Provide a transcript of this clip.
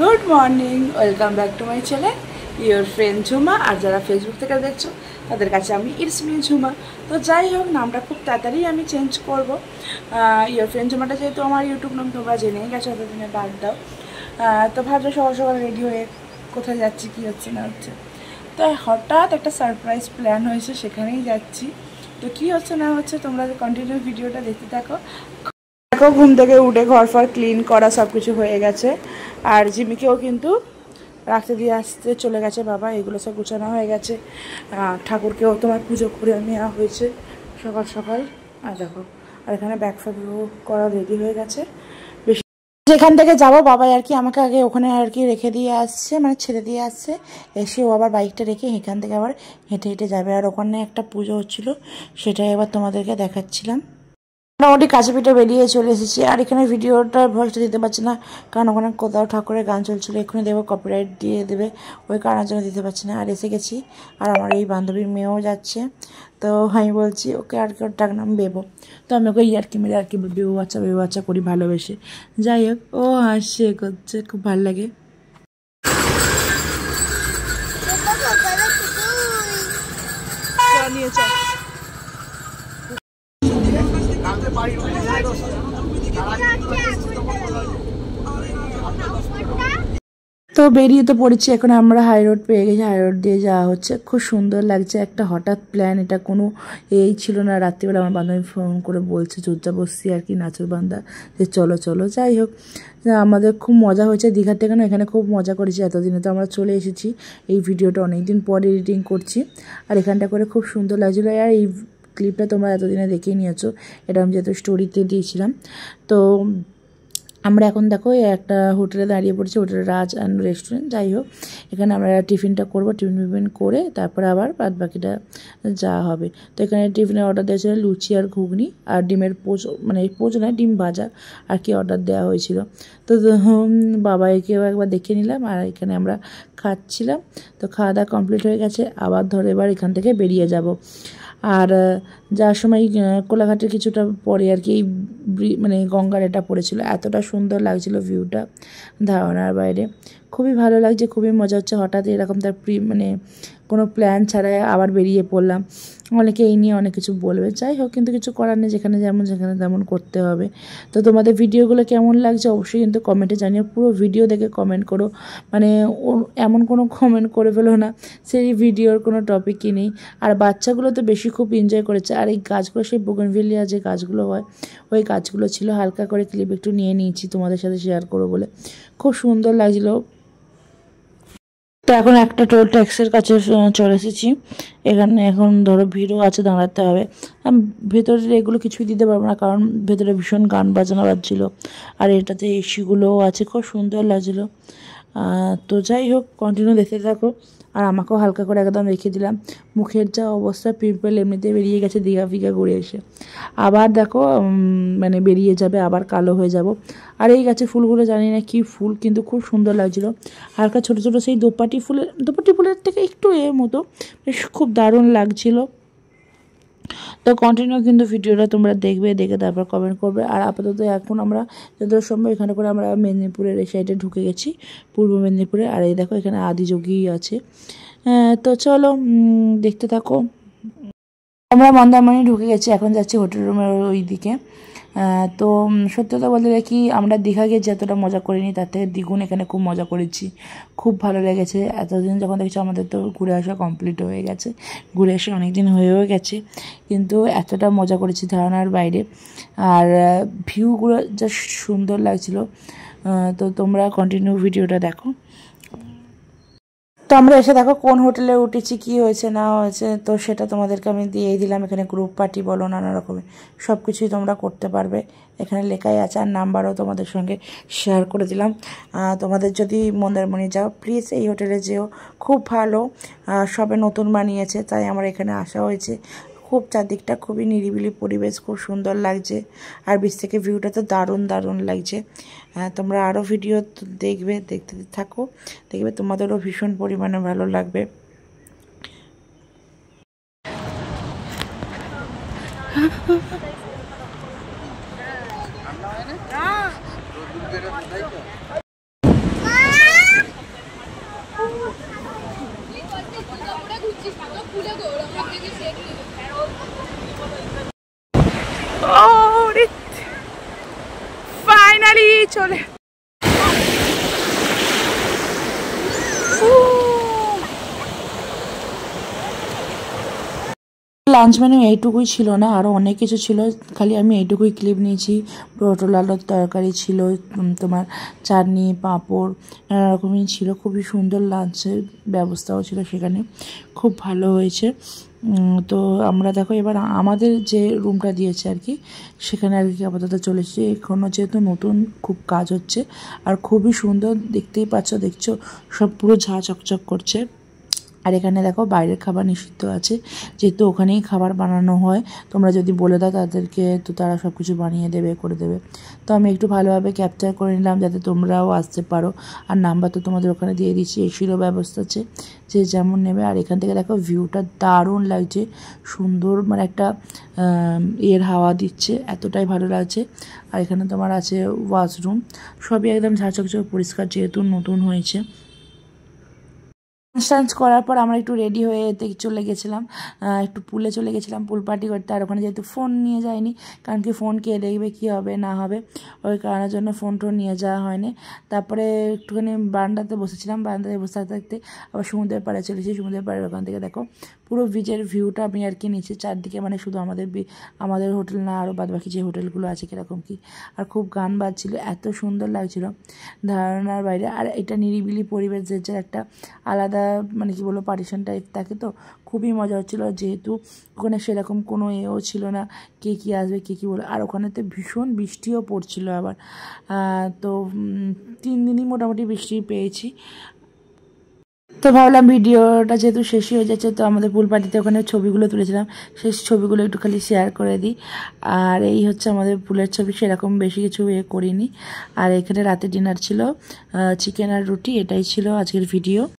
Good morning, welcome back to my channel your friend Jhuma. আর যারা Facebook থেকে দেখছো তাদের কাছে আমি ইটস মি ঝুমা। তো যাই হোক, নামটা খুব তাড়াতাড়ি আমি চেঞ্জ করব। ইয়োর ফ্রেন্ড ঝুমাটা যেহেতু আমার ইউটিউব নাম তোমরা জেনেই গেছো, এতদিনে বাদ দাও। তো ভাবছো সকাল সকাল রেডি হয়ে কোথায় যাচ্ছি, কী হচ্ছে না হচ্ছে। তো হঠাৎ একটা সারপ্রাইজ প্ল্যান হয়েছে, সেখানেই যাচ্ছি। তো কী হচ্ছে না হচ্ছে তোমরা কন্টিনিউ ভিডিওটা দেখতে থাকো। ঘুম থেকে উঠে ঘর ফর ক্লিন করা সব কিছু হয়ে গেছে। আর জিমিকেও কিন্তু রাখতে দিয়ে আসতে চলে গেছে বাবা, এগুলো সব গুছানো হয়ে গেছে। ঠাকুরকেও তোমার পুজো করে নেওয়া হয়েছে সকাল সকাল। আর দেখো, আর এখানে ব্যাগ ফ্যাগগুলো করা রেডি হয়ে গেছে। বেশি যেখান থেকে যাবো বাবাই আর কি আমাকে আগে ওখানে আর কি রেখে দিয়ে আসছে, মানে ছেড়ে দিয়ে আসছে। এসে ও আবার বাইকটা রেখে এখান থেকে আবার হেঁটে হেঁটে যাবে। আর ওখানে একটা পুজো হচ্ছিলো, সেটাই এবার তোমাদেরকে দেখাচ্ছিলাম। মোটামুটি কাছে পিঠে বেরিয়ে চলে এসেছি। আর এখানে ভিডিওটার ভয়েসটা দিতে পারছি না, কারণ ওখানে কোথাও ঠাকুরের গান চলছিল, এক্ষুনি দেবো কপিরাইট দিয়ে দেবে, ওই কারণের জন্য দিতে পারছি না। আর এসে গেছি, আর আমার এই বান্ধবীর মেয়েও যাচ্ছে। তো আমি বলছি ওকে আর কি, ওর ডাকনাম বেবো। তো আমি ওকে ইয়ার্কি মেরে আর কি বেবু বাচ্চা করি ভালোবেসে। যাই হোক, ও হাসছে করছে, খুব ভালো লাগে। নিয়ে চল। তো বেরিয়ে তো পড়েছি, এখন আমরা হাই রোড পেয়ে গেছি, হাই রোড দিয়ে যাওয়া হচ্ছে। খুব সুন্দর লাগছে, একটা হঠাৎ প্ল্যান, এটা কোনো এই ছিল না। রাত্রিবেলা আমার বান্ধবী ফোন করে বলছে চুপচাপ বসছি আর কি, নাচুর বান্ধা, যে চলো চলো। যাই হোক, আমাদের খুব মজা হয়েছে দীঘার থেকে না, এখানে খুব মজা করেছি। এতদিনে তো আমরা চলে এসেছি, এই ভিডিওটা অনেকদিন পর এডিটিং করছি। আর এখানটা করে খুব সুন্দর লাগছিলো। আর এই ক্লিপটা তোমরা এতদিনে দেখেই নিয়েছো, এটা আমি যেহেতু স্টোরিতে দিয়েছিলাম। তো আমরা এখন দেখো একটা হোটেলে দাঁড়িয়ে পড়েছি, হোটেল রাজ অ্যান্ড রেস্টুরেন্ট। যাই হোক, এখানে আমরা টিফিনটা করবো, টিফিন করে তারপরে আবার বাদ বাকিটা যাওয়া হবে। তো এখানে টিফিনের অর্ডার দেওয়া ছিল লুচি আর ঘুগনি আর ডিমের পোচ, মানে পোচ নয়, ডিম ভাজা আর কি অর্ডার দেওয়া হয়েছিল। তো বাবাকেও একবার দেখে নিলাম, আর এখানে আমরা খাচ্ছিলাম। তো খাওয়া দাওয়া কমপ্লিট হয়ে গেছে, আবার ধরে এবার এখান থেকে বেরিয়ে যাব। আর যাওয়ার সময় কোলাঘাটের কিছুটা পরে আর কি মানে গঙ্গার এটা পড়েছিল, এতটা সুন্দর লাগছিল ভিউটা, ধারণার বাইরে। খুবই ভালো লাগছে, খুবই মজা হচ্ছে। হঠাৎ এরকম তার মানে কোনো প্ল্যান ছাড়াই আবার বেরিয়ে পড়লাম। অনেকে এই নিয়ে অনেক কিছু বলবে, যাই হোক, কিন্তু কিছু করার নেই, যেখানে যেমন সেখানে তেমন করতে হবে। তো তোমাদের ভিডিওগুলো কেমন লাগছে অবশ্যই কিন্তু কমেন্টে জানিও। পুরো ভিডিও দেখে কমেন্ট করো, মানে এমন কোনো কমেন্ট করে ফেলো না সেই ভিডিওর কোনো টপিকই নেই। আর বাচ্চাগুলো তো বেশি খুব এনজয় করেছে। আর এই গাছগুলো সেই বোগেনভিলিয়া যে গাছগুলো হয়, ওই গাছগুলো ছিল। হালকা করে ক্লিপ একটু নিয়ে নিয়েছি তোমাদের সাথে শেয়ার করবো বলে, খুব সুন্দর লাগছিলো। তো এখন একটা টোল ট্যাক্সের কাছে চলে এসেছি। এখানে এখন ধরো ভিড়ও আছে, দাঁড়াতে হবে। ভেতরে এগুলো কিছুই দিতে পারবো না, কারণ ভেতরে ভীষণ গান বাজনা বাজছিলো। আর এটাতে এসিগুলোও আছে, খুব সুন্দর লাগছিলো। তো যাই হোক, কন্টিনিউ দেখতে থাকো। আর আমাকেও হালকা করে একদম রেখে দিলাম। মুখের যা অবস্থা, পিম্পল এমনিতে বেরিয়ে গেছে দীঘা ফিঘা ঘুরে এসে। আবার দেখো মানে বেরিয়ে যাবে, আবার কালো হয়ে যাব। আর এই গাছে ফুলগুলো জানি না কি ফুল, কিন্তু খুব সুন্দর লাগছিলো। হালকা ছোটো ছোটো সেই দোপাটি ফুলের থেকে একটু এর মতো, বেশ খুব দারুণ লাগছিলো। তো কন্টিনিউ কিন্তু ভিডিওটা তোমরা দেখবে, দেখে তারপর কমেন্ট করবে। আর আপাতত এখন আমরা যতটা সম্ভব এখানে করে আমরা মেদিনীপুরের এই সাইডে ঢুকে গেছি, পূর্ব মেদিনীপুরে। আর এই দেখো এখানে আদিযোগী আছে। তো চলো দেখতে থাকো। আমরা মন্দারমণি ঢুকে গেছি, এখন যাচ্ছি হোটেল রুমের ওই দিকে। তো সত্যি কথা বলতে দেখি, আমরা দীঘা গিয়ে যতটা মজা করিনি তার থেকে দ্বিগুণ এখানে খুব মজা করেছি, খুব ভালো লেগেছে। এতদিন যখন দেখছি আমাদের তো ঘুরে আসা কমপ্লিট হয়ে গেছে, ঘুরে এসে অনেক দিন হয়েও গেছে, কিন্তু এতটা মজা করেছি ধারণার বাইরে। আর ভিউগুলো যা সুন্দর লাগছিলো। তো তোমরা কন্টিনিউ ভিডিওটা দেখো। তো আমরা এসে দেখো কোন হোটেলে উঠেছি, কি হয়েছে না হয়েছে, তো সেটা তোমাদেরকে আমি দিয়েই দিলাম। এখানে গ্রুপ পার্টি বলো, নানা রকমের সব কিছুই তোমরা করতে পারবে, এখানে লেখাই আছে। আর নাম্বারও তোমাদের সঙ্গে শেয়ার করে দিলাম। তোমাদের যদি মন্দারমণি যাও, প্লিজ এই হোটেলে যেও, খুব ভালো। সবে নতুন বানিয়েছে, তাই আমার এখানে আসা হয়েছে। খুব চারদিকটা খুবই নিরিবিলি পরিবেশ, খুব সুন্দর লাগছে। আর বিচ থেকে ভিউটা তো দারুণ দারুণ লাগছে। তোমরা আরও ভিডিও দেখবে, দেখতে থাকো, দেখবে তোমাদেরও ভীষণ পরিমাণে ভালো লাগবে। চলে লাঞ্চ মেনু এইটুকুই ছিল না, আরও অনেক কিছু ছিল, খালি আমি এইটুকুই ক্লিপ নিয়েছি। পটল আলুর তরকারি ছিল, তোমার চাটনি পাঁপড় নানা রকমই ছিল। খুবই সুন্দর লাঞ্চের ব্যবস্থাও ছিল সেখানে, খুব ভালো হয়েছে। তো আমরা দেখো এবার আমাদের যে রুমটা দিয়েছে আর কি, সেখানে আর কি আপাতত চলে এসেছি। এখনও যেহেতু নতুন খুব কাজ হচ্ছে, আর খুবই সুন্দর দেখতেই পাচ্ছ, দেখছো সব পুরো ঝাঁ চকচক করছে। আর এখানে দেখো বাইরের খাবার নিষিদ্ধ আছে, যেহেতু ওখানেই খাবার বানানো হয়। তোমরা যদি বলে দাও তাদেরকে, তো তারা সব কিছু বানিয়ে দেবে, করে দেবে। তো আমি একটু ভালোভাবে ক্যাপচার করে নিলাম যাতে তোমরাও আসতে পারো। আর নাম্বার তো তোমাদের ওখানে দিয়ে দিচ্ছি, এসিরও ব্যবস্থা আছে, যে যেমন নেবে। আর এখান থেকে দেখো ভিউটা দারুণ লাগছে, সুন্দর, মানে একটা এর হাওয়া দিচ্ছে, এতটাই ভালো লাগছে। আর এখানে তোমার আছে ওয়াশরুম, সবই একদম ঝাঁচকচক পরিষ্কার, যেহেতু নতুন হয়েছে। ডান্স করার পর আমরা একটু রেডি হয়ে চলে গেছিলাম, একটু পুলে চলে গেছিলাম পুল পার্টি করতে। আর ওখানে যেহেতু ফোন নিয়ে যায়নি, কারণ কি ফোন কে দেখবে, কী হবে না হবে, ওই কারণের জন্য ফোন টোন নিয়ে যাওয়া হয়নি। তারপরে একটুখানি বারান্দাতে বসেছিলাম, বারান্দাতে বসে থাকতে থাকতে আবার সমুদ্রের পাড়ে চলেছি। সমুদ্রের পাড়ের ওখান থেকে দেখো পুরো বিচের ভিউটা আমি আর কি নিচে চারদিকে, মানে শুধু আমাদের হোটেল না, আরও বাদবাকি যে হোটেলগুলো আছে কীরকম কী। আর খুব গান বাজছিল, এত সুন্দর লাগছিল, ধারণার বাইরে। আর এটা নিরিবিলি পরিবেশ, যে একটা আলাদা, মানে কি বলবো, পার্টিশন টাইপ থাকে, তো খুবই মজা হচ্ছিলো। যেহেতু ওখানে সেরকম কোনো এও ছিল না কে কী আসবে কে কী বলে। আর ওখানেতে ভীষণ বৃষ্টিও পড়ছিল আবার, তো 3 দিনই মোটামুটি বৃষ্টি পেয়েছি। তো ভাবলাম ভিডিওটা যেহেতু শেষই হয়ে যাচ্ছে, তো আমাদের পুল পার্টিতে ওখানে ছবিগুলো তুলেছিলাম, সেই ছবিগুলো একটু খালি শেয়ার করে দিই। আর এই হচ্ছে আমাদের পুলের ছবি, সেরকম বেশি কিছু করিনি। আর এখানে রাতে ডিনার ছিল চিকেন আর রুটি, এটাই ছিল আজকের ভিডিও।